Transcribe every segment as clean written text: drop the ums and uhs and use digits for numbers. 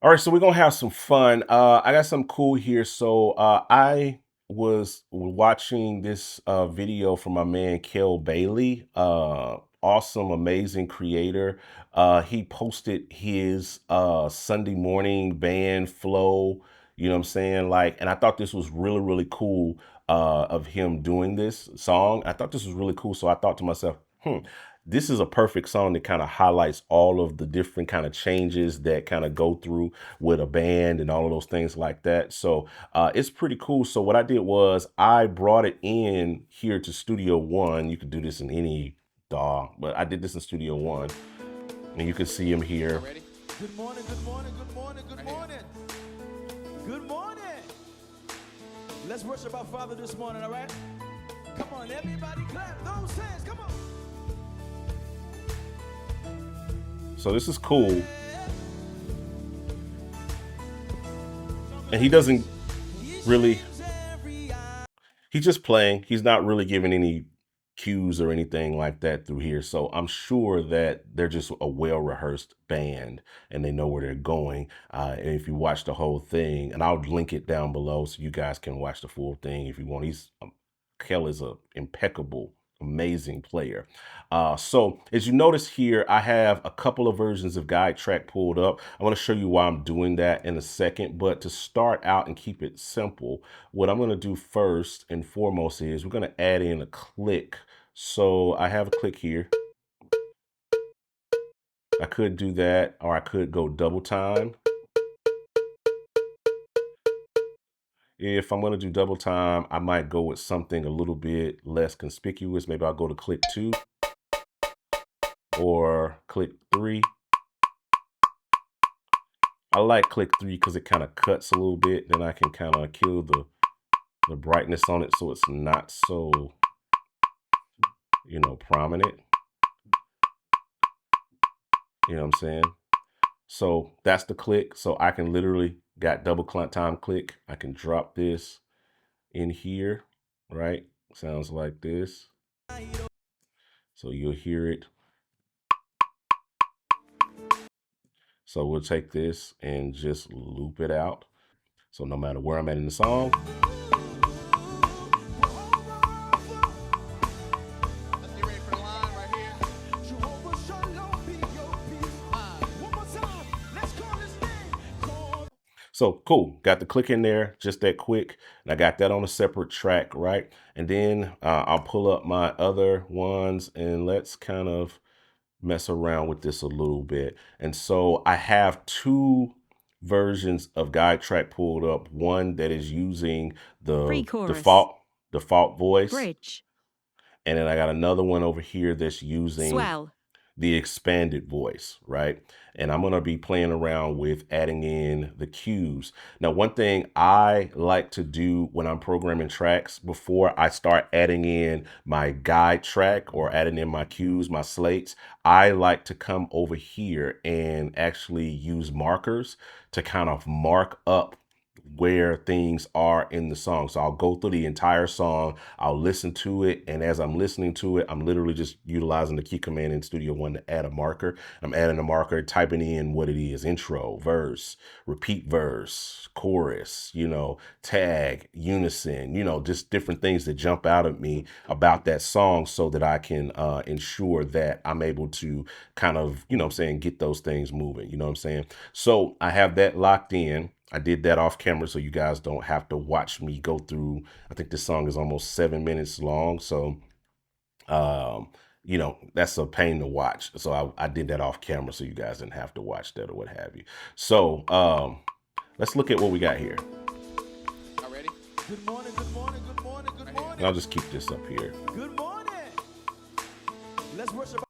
All right, so we're gonna have some fun. I got some cool here. So I was watching this video from my man Kel Bailey. Awesome, amazing creator. He posted his Sunday morning band flow. You know what I'm saying? Like, and I thought this was really, really cool of him doing this song. I thought this was really cool. So I thought to myself, this is a perfect song that kind of highlights all of the different kind of changes that kind of go through with a band and all of those things like that. So it's pretty cool. So what I did was I brought it in here to Studio One. You could do this in any DAW, but I did this in Studio One, and you can see him here. Ready? Good morning, good morning, good morning, good morning. Good morning. Let's worship our Father this morning, all right? Come on, everybody clap those hands, come on. So this is cool. And he doesn't really, he's just playing. He's not really giving any cues or anything like that through here. So I'm sure that they're just a well-rehearsed band and they know where they're going. And if you watch the whole thing, and I'll link it down below so you guys can watch the full thing if you want. Kel is a impeccable, amazing player. So as you notice here, I have a couple of versions of guide track pulled up. I want to show you why I'm doing that in a second, but to start out and keep it simple, what I'm going to do first and foremost is we're going to add in a click. So I have a click here. I could do that, or I could go double time. If I'm going to do double time, I might go with something a little bit less conspicuous. Maybe I'll go to click 2 or click 3. I like click 3 because it kind of cuts a little bit. Then I can kind of kill the brightness on it so it's not so, prominent. You know what I'm saying? So that's the click. So I can literally got double time click. I can drop this in here, right? Sounds like this. So you'll hear it. So we'll take this and just loop it out. So no matter where I'm at in the song, so cool, got the click in there just that quick, and I got that on a separate track, right? And then I'll pull up my other ones and let's kind of mess around with this a little bit. And so I have two versions of guide track pulled up, one that is using the default voice, bridge, and then I got another one over here that's using swell, the expanded voice, right? And I'm going to be playing around with adding in the cues. Now, one thing I like to do when I'm programming tracks before I start adding in my guide track or adding in my cues, my slates, I like to come over here and actually use markers to kind of mark up where things are in the song. So I'll go through the entire song, I'll listen to it, and as I'm listening to it, I'm literally just utilizing the key command in Studio One to add a marker. I'm adding a marker, typing in what it is: intro, verse, repeat verse, chorus, tag, unison, just different things that jump out at me about that song so that I can ensure that I'm able to kind of, get those things moving, you know what I'm saying? So I have that locked in. I did that off camera so you guys don't have to watch me go through. I think this song is almost 7 minutes long. So, that's a pain to watch. So I did that off camera so you guys didn't have to watch that or what have you. So let's look at what we got here. All ready? Good morning, good morning, good morning, good morning. And I'll just keep this up here. Good morning. Let's worship.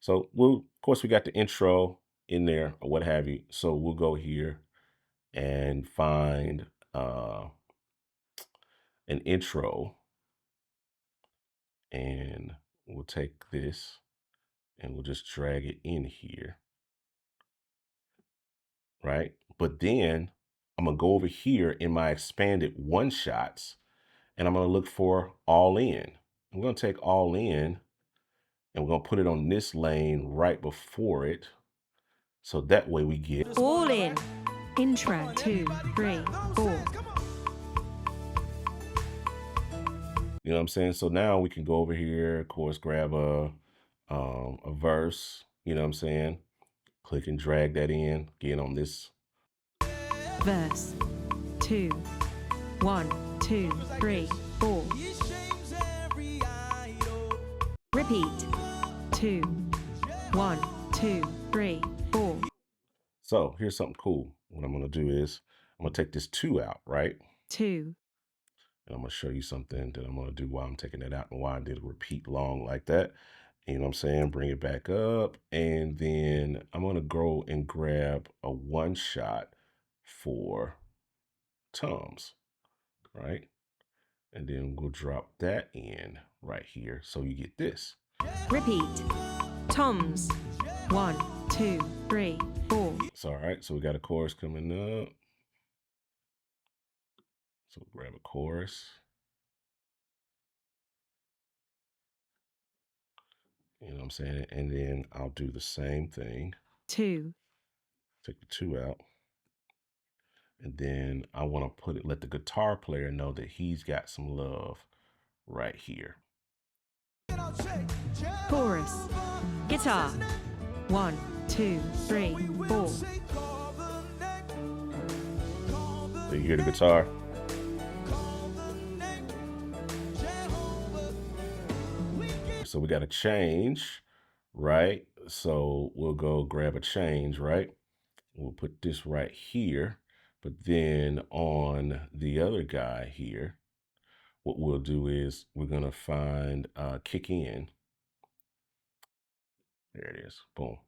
So of course, we got the intro in there or what have you. So we'll go here and find an intro, and we'll take this and we'll just drag it in here, right? But then I'm gonna go over here in my expanded one shots and I'm gonna look for all in. I'm gonna take all in and we're gonna put it on this lane right before it. So that way we get all in, Intro 2, 3, 4. You know what I'm saying? So now we can go over here, of course, grab a verse, you know what I'm saying? Click and drag that in, get on this. Verse 2, 1, 2, 3, 4. Repeat 2, 1, 2, 3, 4. So here's something cool. What I'm gonna do is I'm gonna take this 2 out, right? 2, And I'm gonna show you something that I'm gonna do while I'm taking it out and why I did a repeat long like that. You know what I'm saying? Bring it back up. And then I'm gonna go and grab a 1 shot for toms, right? And then we'll drop that in right here. So you get this. repeat toms 1, 2, 3, 4. So, all right, so we got a chorus coming up. So grab a chorus. You know what I'm saying? And then I'll do the same thing. 2, Take the 2 out. And then I want to let the guitar player know that he's got some love right here. chorus, guitar 1, 2, 3, 4. So you hear the guitar? So we got a change, right? So we'll go grab a change, right? We'll put this right here. But then on the other guy here, what we'll do is we're going to find kick in. There it is. Boom.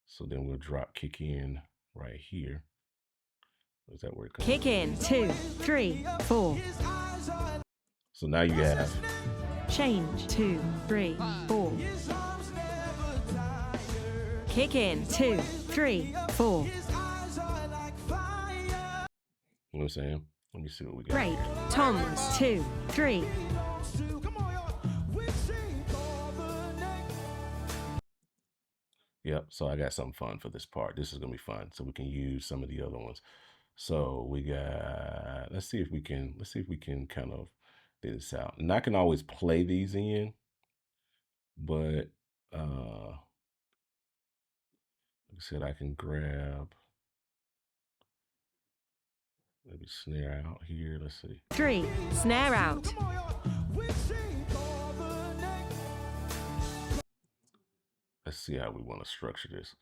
So then we'll drop kick in right here. Is that where it comes? Kick in 2, 3, 4. So now you have Change 2, 3, 4. Kick in 2, 3, 4. You know what I'm saying? Let me see what we got. Break toms 2, 3. Yep. So I got something fun for this part. This is gonna be fun. So we can use some of the other ones. So we got. Let's see if we can kind of do this out. And I can always play these in, but like I said, I can grab maybe snare out here. Let's see. 3, snare out. Let's see how we want to structure this,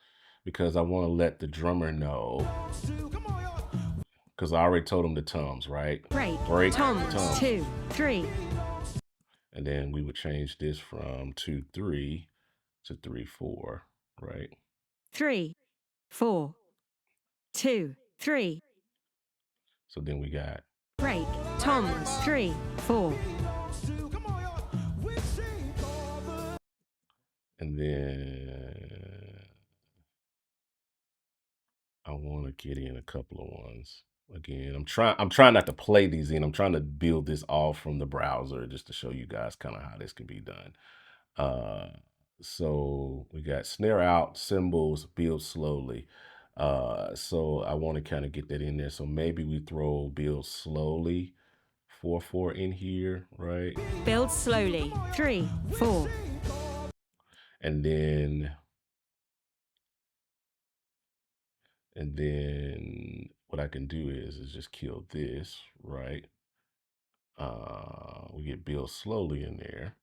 because I want to let the drummer know. Because I already told him the toms, right? Break toms 2, 3. And then we would change this from 2, 3 to 3, 4, right? 3, 4, 2, 3. So then we got Break toms 3, 4. and then I want to get in a couple of ones. Again, I'm trying not to play these in. I'm trying to build this all from the browser just to show you guys kind of how this can be done. So we got snare out, cymbals, build slowly. So I want to kind of get that in there. So maybe we throw build slowly 4, 4 in here, right? Build slowly 3, 4. And then what I can do is just kill this, right? We get build slowly in there.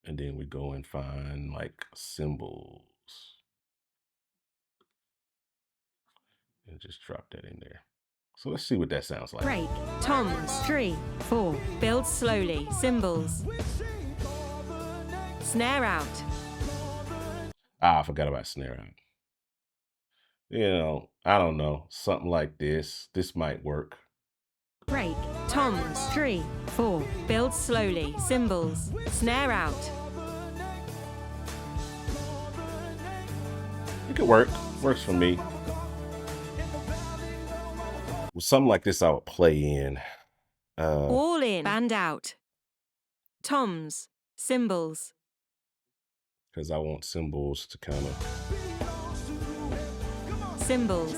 And then we go and find like cymbals. And just drop that in there. So let's see what that sounds like. Break toms 3, 4. Build slowly cymbals. Snare out. I forgot about snare out. You know, I don't know. Something like this. This might work. Break toms 3, 4. Build slowly cymbals. Snare out. It could work. Works for me. With something like this, I would play in. All in. Band out. Toms. Cymbals. Because I want cymbals to kind of. Cymbals.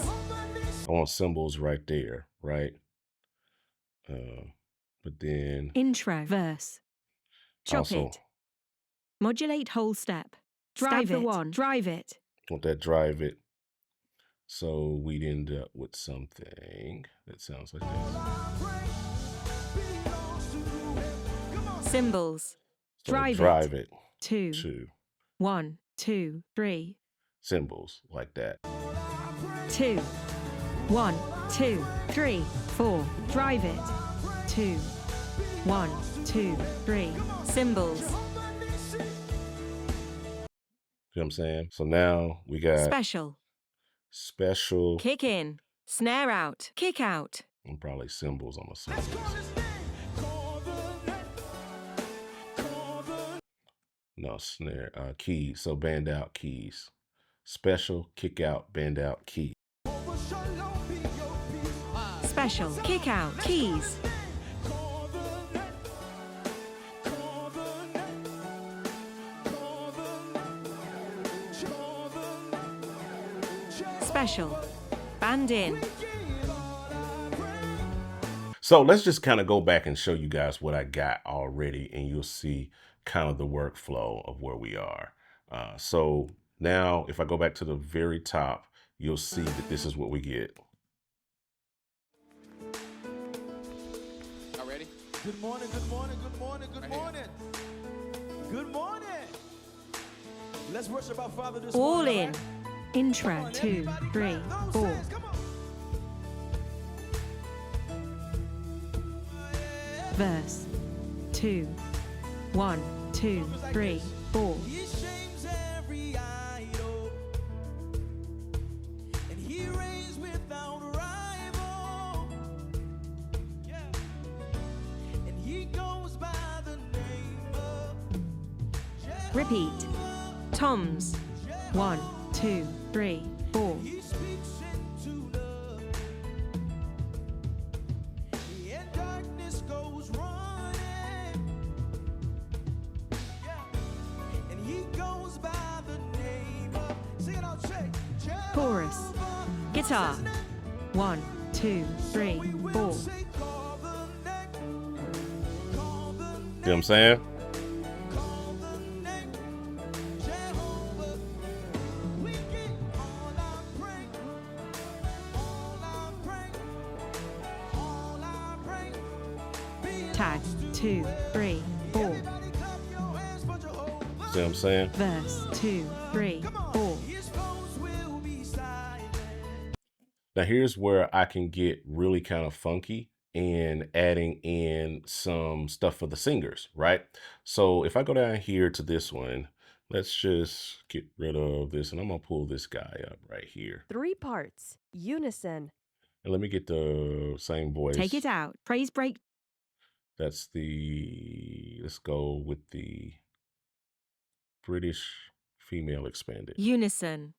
I want cymbals right there, right? But then Intro. Verse. Chop also it. Modulate whole step. Drive the one. Drive it. want that drive it. So we'd end up with something that sounds like this. Cymbals. So Drive it. 2. 2. 1, 2, 3. Cymbals like that. 2. 1, 2, 3, 4. Drive it. 2. 1, 2, 3. Cymbals. You know what I'm saying? So now we got Special. Kick in. Snare out. Kick out. and probably cymbals on the cymbals. No, snare, keys. So band out keys. Special, kick out, band out, key. Special, kick out, keys. Special, band in. So let's just kind of go back and show you guys what I got already, and you'll see kind of the workflow of where we are. So now if I go back to the very top, you'll see that this is what we get. All ready? Good morning, good morning, good morning, good morning. Good morning. Let's worship our Father this All morning. in. Intro, 2, 3, 4. Verse. 2. 1, 2, 3, 4. He shames every idol, and he reigns without rival. Yeah. And he goes by the name of Jehovah. Repeat. Toms. 1, 2, 3, 4. He speaks into love, and darkness goes running. Yeah. And he goes by the name of, sing it out, say, Chorus. Guitar. 1, 2, 3, 4. You know what I'm saying? Tag. 2, 3, 4. See what I'm saying? Verse. 2, 3, 4. Now here's where I can get really kind of funky and adding in some stuff for the singers, right? So if I go down here to this one, let's just get rid of this, and I'm gonna pull this guy up right here. 3 parts, unison. And let me get the same voice. Take it out. Praise break. That's the, let's go with the British female expanded. Unison.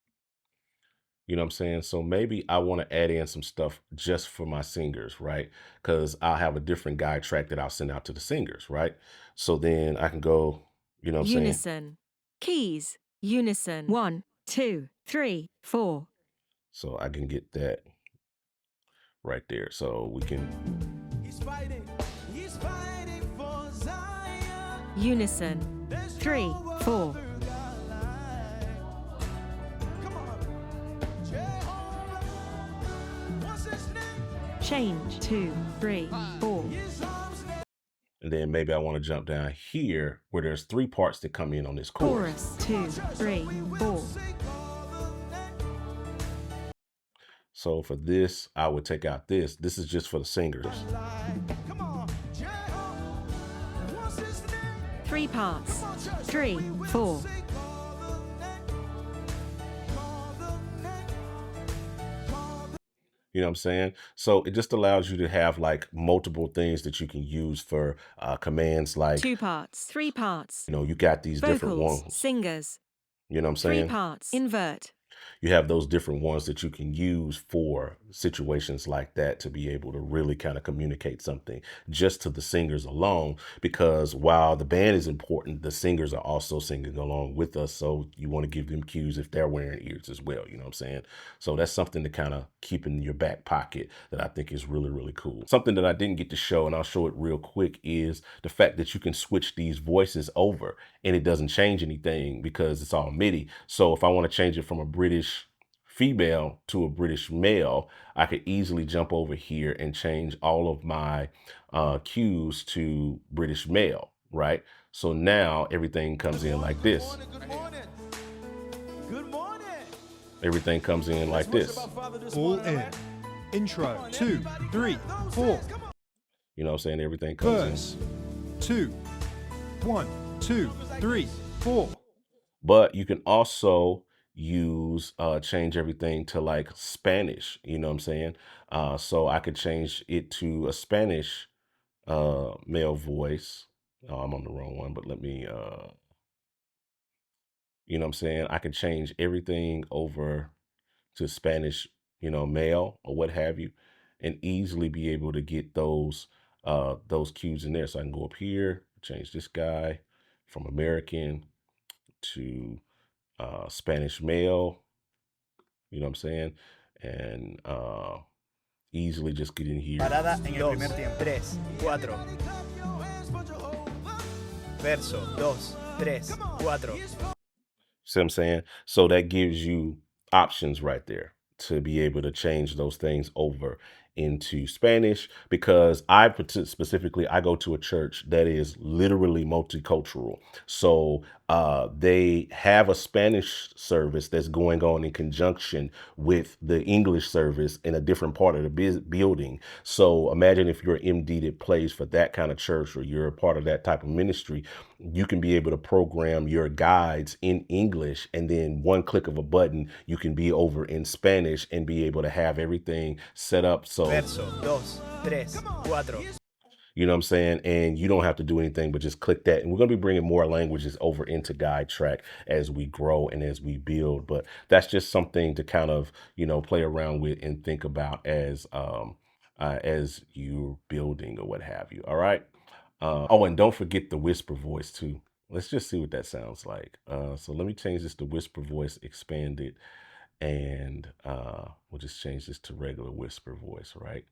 You know what I'm saying? So maybe I want to add in some stuff just for my singers, right? Because I'll have a different guide track that I'll send out to the singers, right? So then I can go, you know what I'm saying? Unison. Keys. Unison. 1, 2, 3, 4. So I can get that right there. So we can, He's fighting for Zion. Unison. 3, 4. Come on. Jehovah. What's his name? Change. 2, 3, 4. His arms never and then maybe I want to jump down here where there's 3 parts that come in on this chorus. Chorus. 2, 3, 4. So for this, I would take out this. This is just for the singers. Come on. Jehovah. What's his name? 3 parts. 3, 4. You know what I'm saying? So it just allows you to have like multiple things that you can use for commands like, 2 parts. 3 parts. you know, you got these different Vocals. ones. Singers. You know what I'm 3 saying? parts. Invert. You have those different ones that you can use for situations like that to be able to really kind of communicate something just to the singers alone, because while the band is important, the singers are also singing along with us, so you want to give them cues if they're wearing ears as well, you know what I'm saying? So that's something to kind of keep in your back pocket that I think is really, really cool. Something that I didn't get to show, and I'll show it real quick, is the fact that you can switch these voices over and it doesn't change anything because it's all MIDI. So if I want to change it from a British female to a British male, I could easily jump over here and change all of my cues to British male, right? So now everything comes in like this. Good morning. Good morning. Everything comes in like this. All in. Intro, 2, 3, 4. You know what I'm saying? Everything comes Verse, 2, 1, 2, 3, 4. But you can also use change everything to like Spanish, you know what I'm saying? So I could change it to a Spanish male voice. Oh, I'm on the wrong one, but let me you know what I'm saying? I can change everything over to Spanish, you know, male or what have you, and easily be able to get those cues in there. So I can go up here, change this guy from American to Spanish male, you know what I'm saying? And easily just get in here. Parada en el primer tiempo. 3, 4. Verso, 2, 3, 4. See what I'm saying? So that gives you options right there to be able to change those things over into Spanish, because specifically I go to a church that is literally multicultural. So they have a Spanish service that's going on in conjunction with the English service in a different part of the building. So imagine if you're an MD that plays for that kind of church, or you're a part of that type of ministry, you can be able to program your guides in English, and then one click of a button, you can be over in Spanish and be able to have everything set up. So Verso, 2, 3, 4. you know what I'm saying? And you don't have to do anything but just click that. And we're going to be bringing more languages over into Guide Track as we grow and as we build. But that's just something to kind of, you know, play around with and think about as you're building or what have you. All right. Oh, and don't forget the whisper voice too. Let's just see what that sounds like. So let me change this to whisper voice expanded, and we'll just change this to regular whisper voice, right?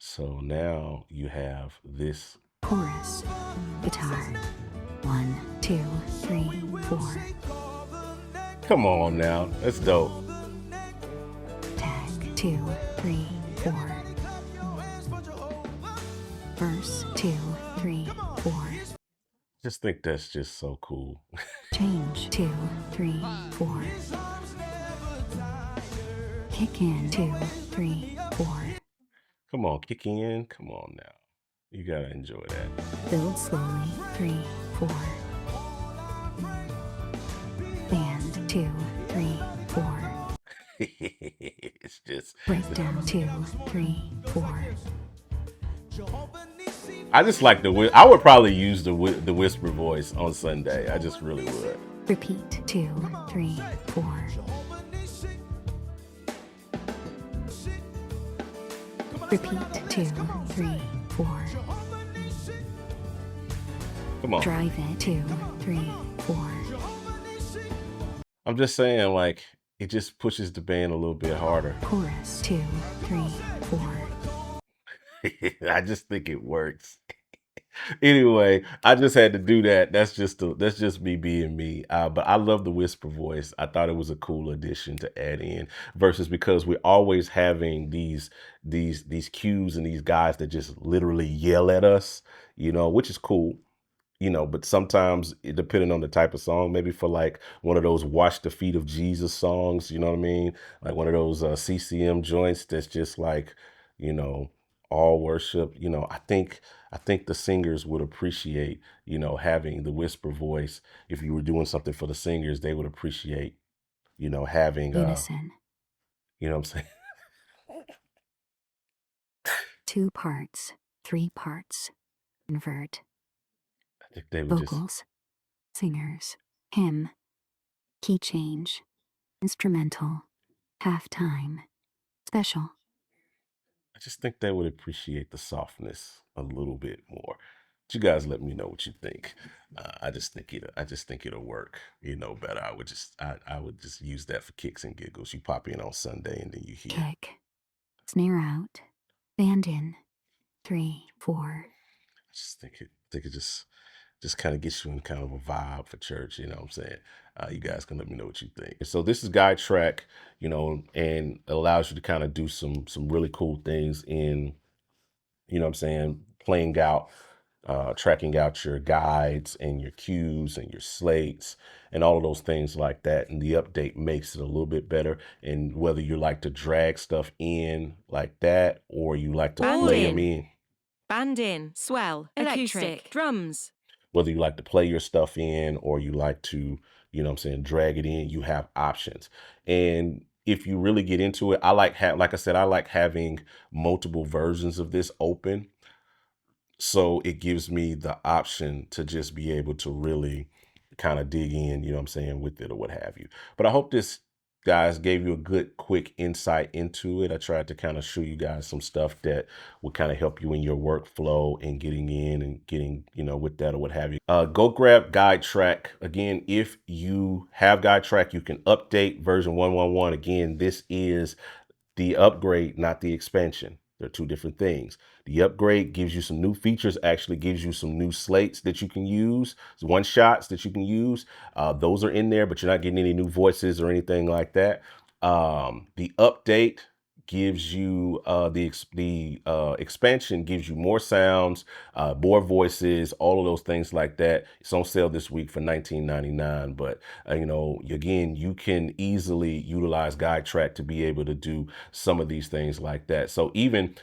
So now you have this chorus, guitar, 1, 2, 3, 4. Come on now, that's dope. Tag, 2, 3, 4. Verse, 2, 3, 4. Just think that's just so cool. Change, 2, 3, 4. Kick in, 2, 3, 4. Come on, kick in. Come on now. You gotta enjoy that. Build slowly, 3, 4. Band, 2, 3, 4. It's just Breakdown, 2, 3, 4. I just like I would probably use the whisper voice on Sunday. I just really would. Repeat, 2, 3, 4. Repeat, 2, 3, 4. Come on. Drive it, 2, 3, 4. I'm just saying, like, it just pushes the band a little bit harder. Chorus, 2, 3, 4. I just think it works. Anyway, I just had to do that. That's just me being me. But I love the whisper voice. I thought it was a cool addition to add in, versus because we're always having these cues and these guys that just literally yell at us, you know, which is cool. You know, but sometimes depending on the type of song, maybe for like one of those Wash the Feet of Jesus songs, you know what I mean? Like one of those CCM joints that's just like, you know, all worship, you know, I think the singers would appreciate, you know, having the whisper voice. If you were doing something for the singers, they would appreciate, you know, having, Unison. you know what I'm saying? 2 parts, 3 parts. Invert. I think they would Vocals, singers, hymn, key change, instrumental, halftime, special. just think they would appreciate the softness a little bit more. But you guys let me know what you think. I just think it'll work, better. I would just use that for kicks and giggles. You pop in on Sunday and then you hear. Kick. Snare out. Band in. 3, 4. I just think it just kind of gets you in kind of a vibe for church. You know what I'm saying? You guys can let me know what you think. So this is guide track, and it allows you to kind of do some really cool things in, what I'm saying, playing out, tracking out your guides and your cues and your slates and all of those things like that. And the update makes it a little bit better. And whether you like to drag stuff in like that or you like to All play in. them in, Band in, swell, acoustic, drums. whether you like to play your stuff in or you like to, drag it in, you have options. And if you really get into it, like I said, I like having multiple versions of this open. So it gives me the option to just be able to really kind of dig in, with it or what have you. But I hope this, guys, gave you a good, quick insight into it. I tried to kind of show you guys some stuff that would kind of help you in your workflow and getting in and getting, with that or what have you. Go grab guide track. Again, if you have guide track, you can update version 111. Again, this is the upgrade, not the expansion. They're two different things. The upgrade gives you some new features, actually gives you some new slates that you can use, one shots that you can use. Those are in there, but you're not getting any new voices or anything like that. The update gives you the expansion gives you more sounds, more voices, all of those things like that. It's on sale this week for $19.99. But again, you can easily utilize guide track to be able to do some of these things like that. So even